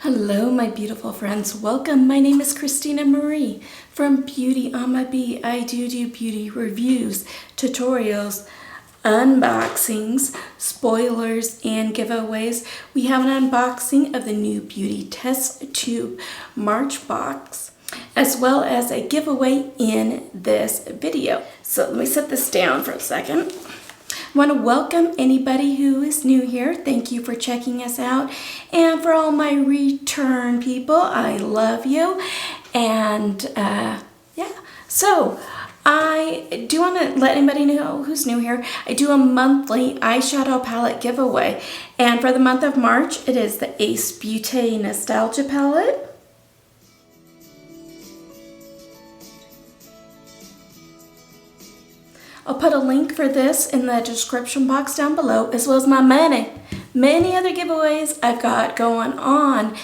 Hello, my beautiful friends. Welcome. My name is Christina Marie from Beauty on My Bee. I do beauty reviews, tutorials, unboxings, spoilers, and giveaways. We have an unboxing of the NewBeauty TestTube March box, as well as a giveaway in this video. So let me set this down for a second. I want to welcome anybody who is new here. Thank you for checking us out. And for all my return people, I love you. And yeah, so I do want to let anybody know who's new here. I do a monthly eyeshadow palette giveaway. And for the month of March, it is the Ace Beauty Nostalgia palette. I'll put a link for this in the description box down below, as well as my many other giveaways I've got going on.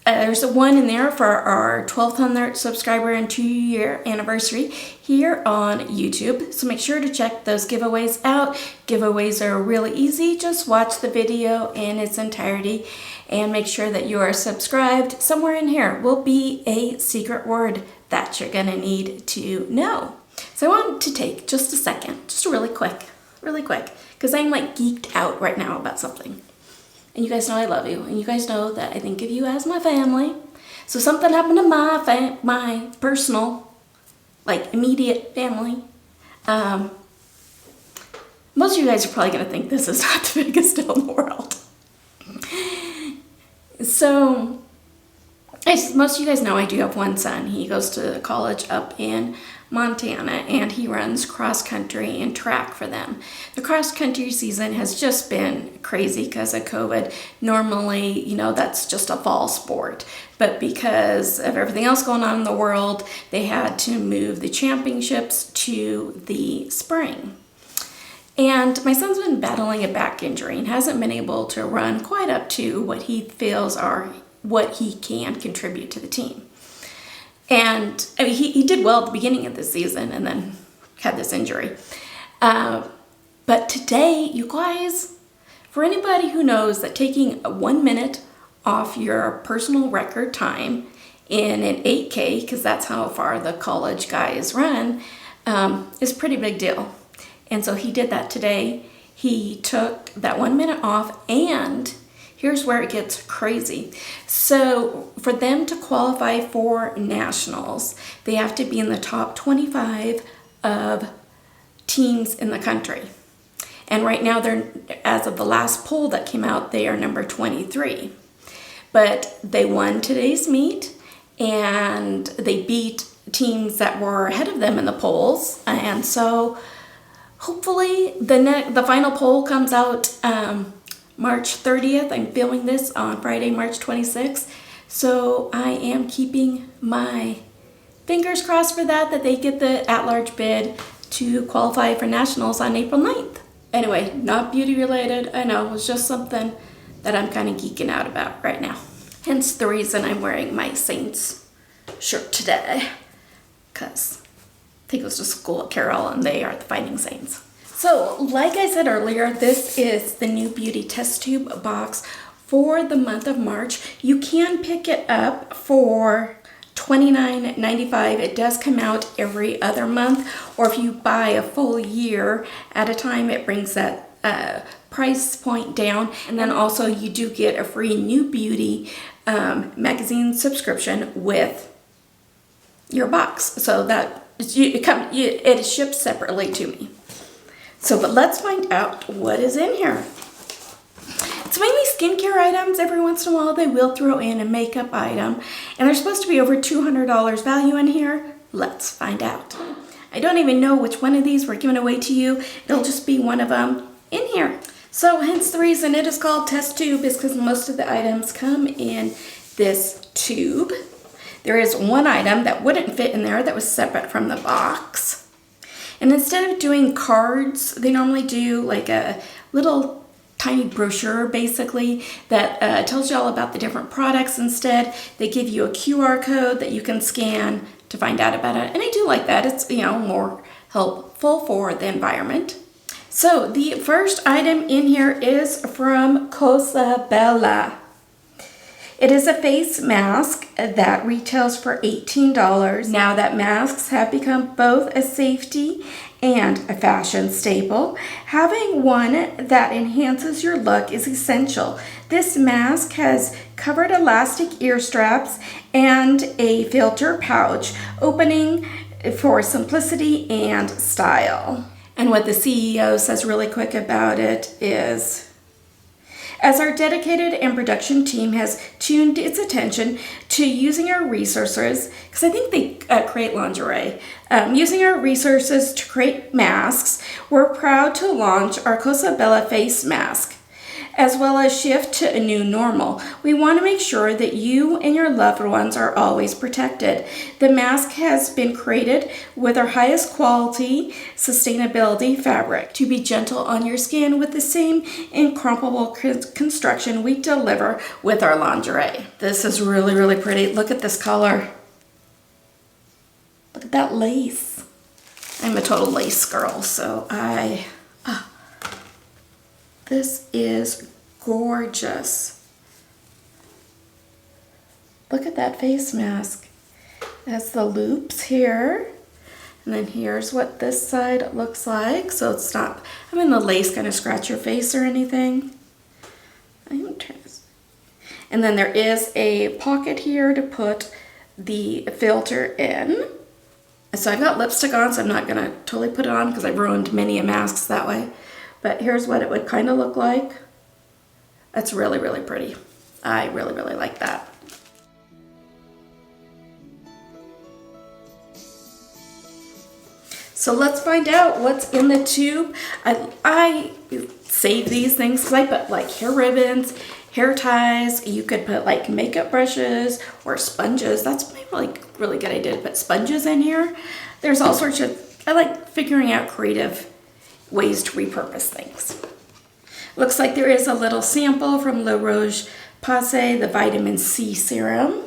There's one in there for our 1200 subscriber and 2-year anniversary here on YouTube. So make sure to check those giveaways out. Giveaways are really easy. Just watch the video in its entirety and make sure that you are subscribed. Somewhere in here will be a secret word that you're gonna need to know. So I want to take just a second, just really quick, because I'm like geeked out right now about something. And you guys know I love you, and you guys know that I think of you as my family. So something happened to my personal, like immediate family. Most of you guys are probably gonna think this is not the biggest deal in the world. So, as most of you guys know, I do have one son. He goes to college up in Montana, and he runs cross country and track for them. The cross country season has just been crazy because of COVID. Normally, you know, that's just a fall sport, but because of everything else going on in the world, they had to move the championships to the spring. And my son's been battling a back injury and hasn't been able to run quite up to what he feels are what he can contribute to the team. And I mean, he did well at the beginning of the season and then had this injury. But today, you guys, for anybody who knows that taking 1 minute off your personal record time in an 8K, because that's how far the college guys run, is a pretty big deal. And so he did that today. He took that 1 minute off, and here's where it gets crazy. So for them to qualify for nationals, they have to be in the top 25 of teams in the country. And right now, they're, as of the last poll that came out, they are number 23. But they won today's meet, and they beat teams that were ahead of them in the polls. And so hopefully the final poll comes out March 30th. I'm filming this on Friday, March 26th. So I am keeping my fingers crossed for that they get the at-large bid to qualify for nationals on April 9th. Anyway, not beauty related. I know, it was just something that I'm kind of geeking out about right now. Hence the reason I'm wearing my Saints shirt today, because he goes to school at Carroll and they are the Fighting Saints. So, like I said earlier, this is the NewBeauty TestTube box for the month of March. You can pick it up for $29.95. It does come out every other month, or if you buy a full year at a time, it brings that price point down. And then also you do get a free NewBeauty magazine subscription with your box. So that it is shipped separately to me. So, but let's find out what is in here. It's mainly skincare items. Every once in a while, they will throw in a makeup item. And there's supposed to be over $200 value in here. Let's find out. I don't even know which one of these we're giving away to you. It'll just be one of them in here. So, hence the reason it is called Test Tube is because most of the items come in this tube. There is one item that wouldn't fit in there that was separate from the box. And instead of doing cards, they normally do like a little tiny brochure basically that tells you all about the different products. Instead, they give you a QR code that you can scan to find out about it. And I do like that. It's, you know, more helpful for the environment. So the first item in here is from Cosa Bella. It is a face mask that retails for $18. Now that masks have become both a safety and a fashion staple, having one that enhances your look is essential. This mask has covered elastic ear straps and a filter pouch, opening for simplicity and style. And what the CEO says really quick about it is, as our dedicated and production team has tuned its attention to using our resources, because I think they create lingerie, using our resources to create masks, we're proud to launch our Cosa Bella face mask, as well as shift to a new normal. We want to make sure that you and your loved ones are always protected. The mask has been created with our highest quality sustainability fabric to be gentle on your skin with the same incomparable construction we deliver with our lingerie. This is really, really pretty. Look at this color. Look at that lace. I'm a total lace girl, so this is gorgeous. Look at that face mask. It has the loops here. And then here's what this side looks like. So it's not, the lace kind of scratch your face or anything. And then there is a pocket here to put the filter in. So I've got lipstick on, so I'm not gonna totally put it on because I've ruined many masks that way. But here's what it would kind of look like. That's really, really pretty. I really, really like that. So let's find out what's in the tube. I save these things because I put like hair ribbons, hair ties. You could put like makeup brushes or sponges. That's maybe like really good idea to put sponges in here. There's all sorts of, I like figuring out creative ways to repurpose things. Looks like there is a little sample from La Roche-Posay, the vitamin C serum.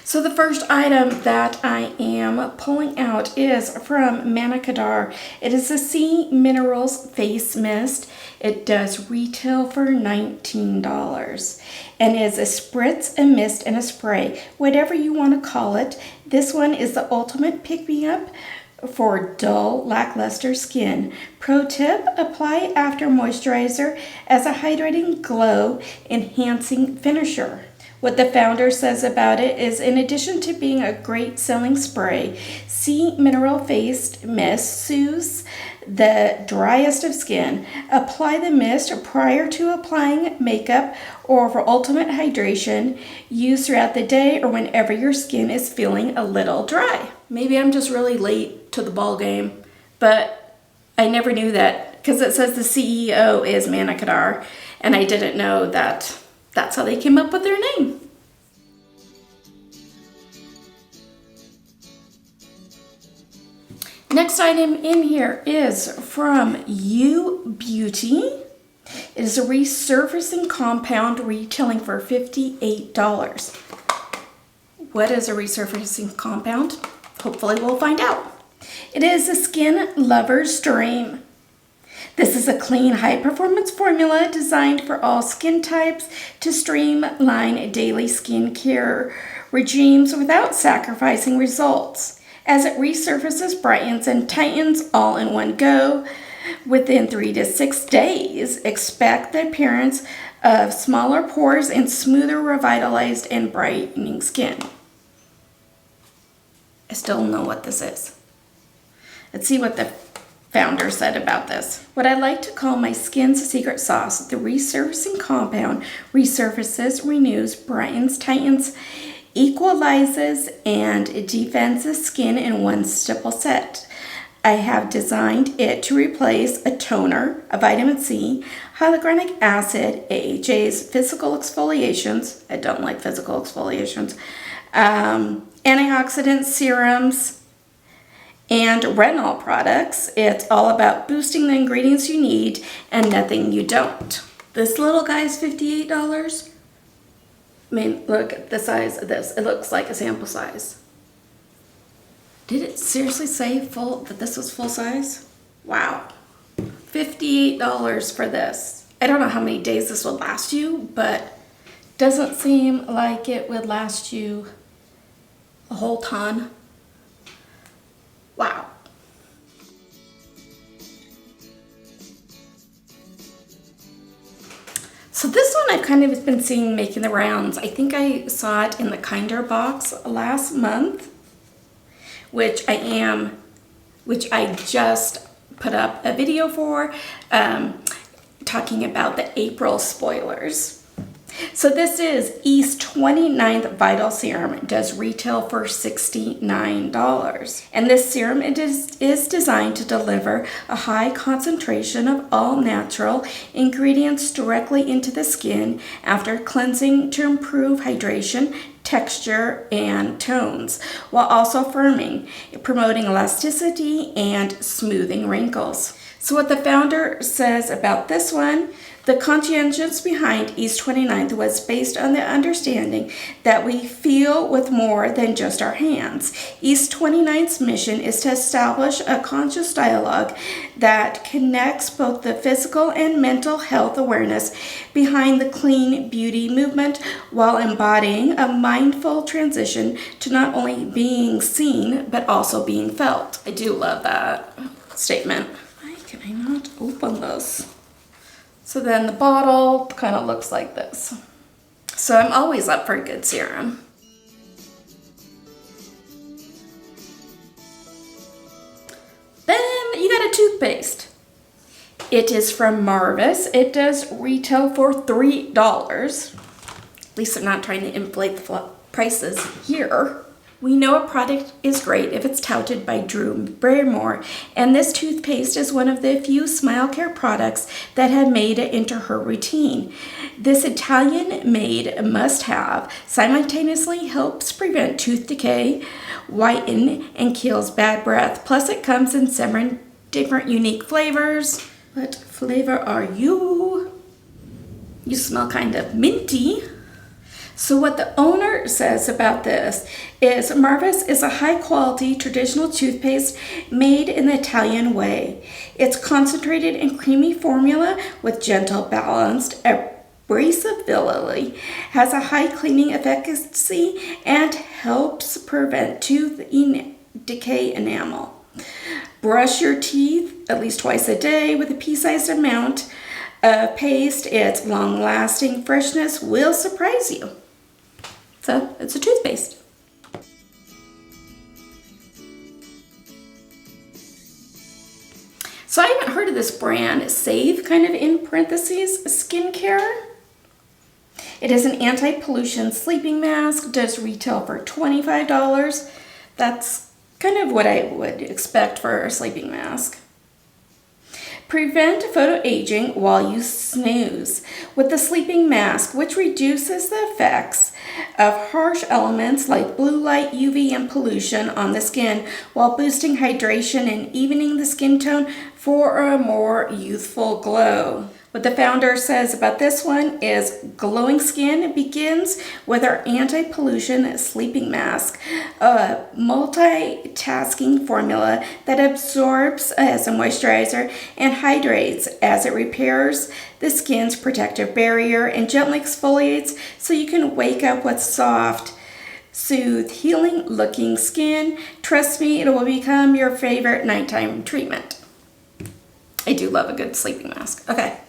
So the first item that I am pulling out is from Manikadar. It is a Sea Minerals Face Mist. It does retail for $19 and is a spritz, a mist, and a spray, whatever you want to call it. This one is the ultimate pick-me-up for dull, lackluster skin. Pro tip, apply after moisturizer as a hydrating, glow enhancing finisher. What the founder says about it is, in addition to being a great selling spray, Sea Mineral Face Mist soothes the driest of skin. Apply the mist prior to applying makeup or for ultimate hydration. Use throughout the day or whenever your skin is feeling a little dry. Maybe I'm just really late to the ball game, but I never knew that because it says the CEO is Manikadar, and I didn't know that that's how they came up with their name. Next item in here is from NewBeauty. It is a resurfacing compound retailing for $58. What is a resurfacing compound? Hopefully we'll find out. It is a Skin Lover's Dream. This is a clean, high-performance formula designed for all skin types to streamline daily skincare regimes without sacrificing results. As it resurfaces, brightens, and tightens all in one go, within 3 to 6 days, expect the appearance of smaller pores and smoother, revitalized, and brightening skin. I still don't know what this is. Let's see what the founder said about this. What I like to call my skin's secret sauce, the resurfacing compound resurfaces, renews, brightens, tightens, equalizes, and defends the skin in one stipple set. I have designed it to replace a toner, a vitamin C, hyaluronic acid, AHAs, physical exfoliations. I don't like physical exfoliations. Antioxidant serums, and retinol products. It's all about boosting the ingredients you need and nothing you don't. This little guy's $58. I mean, look at the size of this. It looks like a sample size. Did it seriously say that this was full size? Wow. $58 for this. I don't know how many days this will last you, but doesn't seem like it would last you a whole ton. Wow. So this one I've kind of been seeing making the rounds. I think I saw it in the Kinder box last month, which I just put up a video for, talking about the April spoilers. So this is East 29th Vital Serum. It does retail for $69. And this serum is designed to deliver a high concentration of all natural ingredients directly into the skin after cleansing to improve hydration, texture, and tones, while also firming, promoting elasticity and smoothing wrinkles. So what the founder says about this one: the conscientious behind East 29th was based on the understanding that we feel with more than just our hands. East 29th's mission is to establish a conscious dialogue that connects both the physical and mental health awareness behind the clean beauty movement while embodying a mindful transition to not only being seen but also being felt. I do love that statement. Why can I not open this? So then the bottle kind of looks like this. So I'm always up for a good serum. Then you got a toothpaste. It is from Marvis. It does retail for $3. At least they're not trying to inflate the prices here. We know a product is great if it's touted by Drew Barrymore, and this toothpaste is one of the few Smile Care products that have made it into her routine. This Italian-made must-have simultaneously helps prevent tooth decay, whiten, and kills bad breath. Plus, it comes in 7 different unique flavors. What flavor are you? You smell kind of minty. So what the owner says about this is Marvis is a high-quality traditional toothpaste made in the Italian way. It's concentrated and creamy formula with gentle, balanced abrasibility, has a high cleaning efficacy, and helps prevent tooth decay enamel. Brush your teeth at least twice a day with a pea-sized amount of paste. Its long-lasting freshness will surprise you. So it's a toothpaste. So I haven't heard of this brand, Save, kind of in parentheses, skincare. It is an anti-pollution sleeping mask, does retail for $25. That's kind of what I would expect for a sleeping mask. Prevent photoaging while you snooze with the sleeping mask, which reduces the effects of harsh elements like blue light, UV, and pollution on the skin while boosting hydration and evening the skin tone for a more youthful glow. What the founder says about this one is glowing skin begins with our anti-pollution sleeping mask, a multitasking formula that absorbs as a moisturizer and hydrates as it repairs the skin's protective barrier and gently exfoliates so you can wake up with soft, soothed, healing looking skin. Trust me, it will become your favorite nighttime treatment. I do love a good sleeping mask. Okay.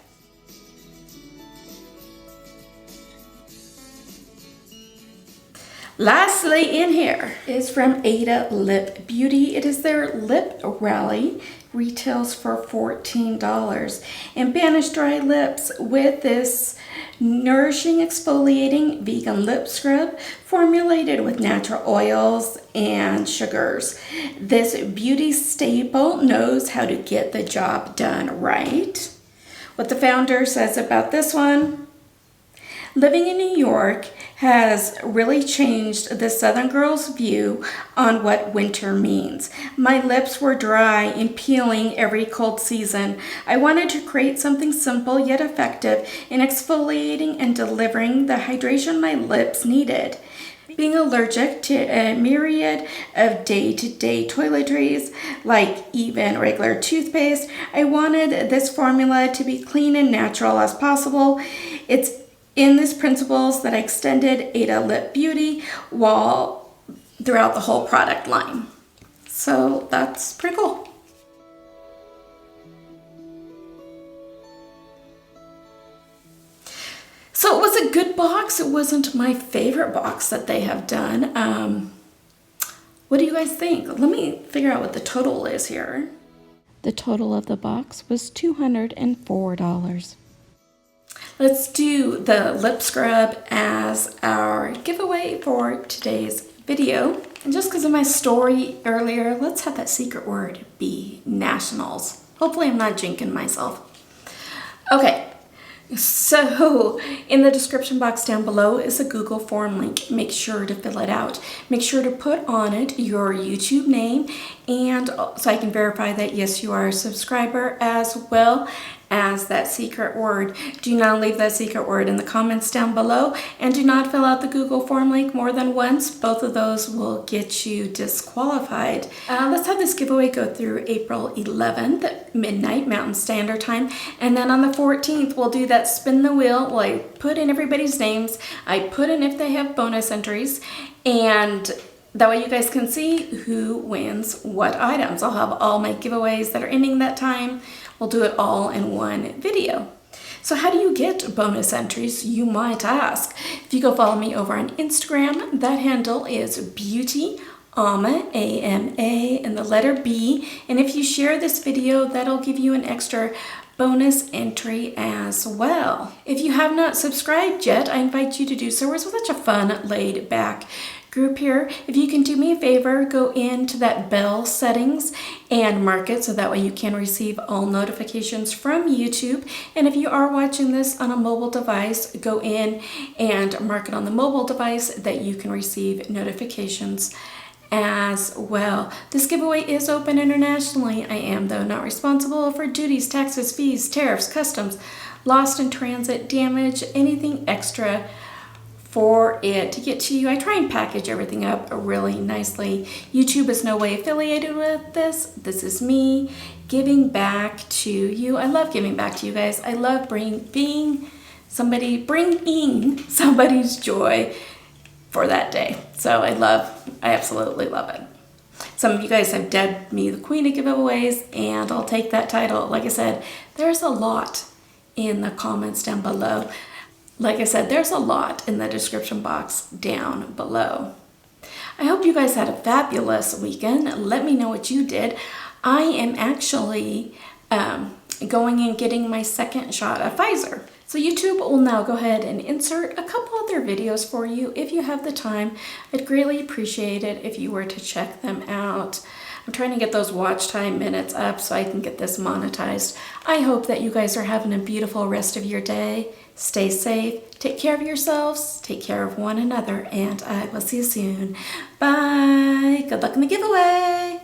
Lastly in here is from Ada Lip Beauty. It is their Lip Rally, retails for $14. And banish dry lips with this nourishing exfoliating vegan lip scrub formulated with natural oils and sugars. This beauty staple knows how to get the job done right. What the founder says about this one: living in New York has really changed the Southern girl's view on what winter means. My lips were dry and peeling every cold season. I wanted to create something simple yet effective in exfoliating and delivering the hydration my lips needed. Being allergic to a myriad of day-to-day toiletries, like even regular toothpaste, I wanted this formula to be clean and natural as possible. It's in these principles that I extended Ada Lip Beauty while throughout the whole product line. So that's pretty cool. So it was a good box. It wasn't my favorite box that they have done. What do you guys think? Let me figure out what the total is here. The total of the box was $204. Let's do the lip scrub as our giveaway for today's video. And just because of my story earlier, let's have that secret word be nationals. Hopefully I'm not jinxing myself. Okay. So in the description box down below is a Google form link. Make sure to fill it out. Make sure to put on it your YouTube name, and so I can verify that yes, you are a subscriber, as well as that secret word. Do not leave that secret word in the comments down below, and do not fill out the Google form link more than once. Both of those will get you disqualified. Let's have this giveaway go through April 11th at midnight Mountain Standard Time, and then on the 14th we'll do that spin the wheel. Well, I put in everybody's names, I put in if they have bonus entries, and that way you guys can see who wins what items. I'll have all my giveaways that are ending that time. We'll do it all in one video. So how do you get bonus entries, you might ask? If you go follow me over on Instagram, that handle is beauty, AMA, A-M-A, and the letter B. And if you share this video, that'll give you an extra bonus entry as well. If you have not subscribed yet, I invite you to do so. We're such a fun, laid back group here. If you can do me a favor, go into that bell settings and mark it so that way you can receive all notifications from YouTube. And if you are watching this on a mobile device, go in and mark it on the mobile device that you can receive notifications as well. This giveaway is open internationally. I am, though, not responsible for duties, taxes, fees, tariffs, customs, lost in transit, damage, anything extra for it to get to you. I try and package everything up really nicely. YouTube is no way affiliated with this. This is me giving back to you. I love giving back to you guys. I love bringing somebody's joy for that day. So I absolutely love it. Some of you guys have dubbed me the queen of giveaways, and I'll take that title. Like I said, there's a lot in the comments down below. Like I said, there's a lot in the description box down below. I hope you guys had a fabulous weekend. Let me know what you did. I am actually going and getting my second shot of Pfizer. So YouTube will now go ahead and insert a couple other videos for you if you have the time. I'd greatly appreciate it if you were to check them out. I'm trying to get those watch time minutes up so I can get this monetized. I hope that you guys are having a beautiful rest of your day. Stay safe, take care of yourselves, take care of one another, and I will see you soon. Bye. Good luck in the giveaway.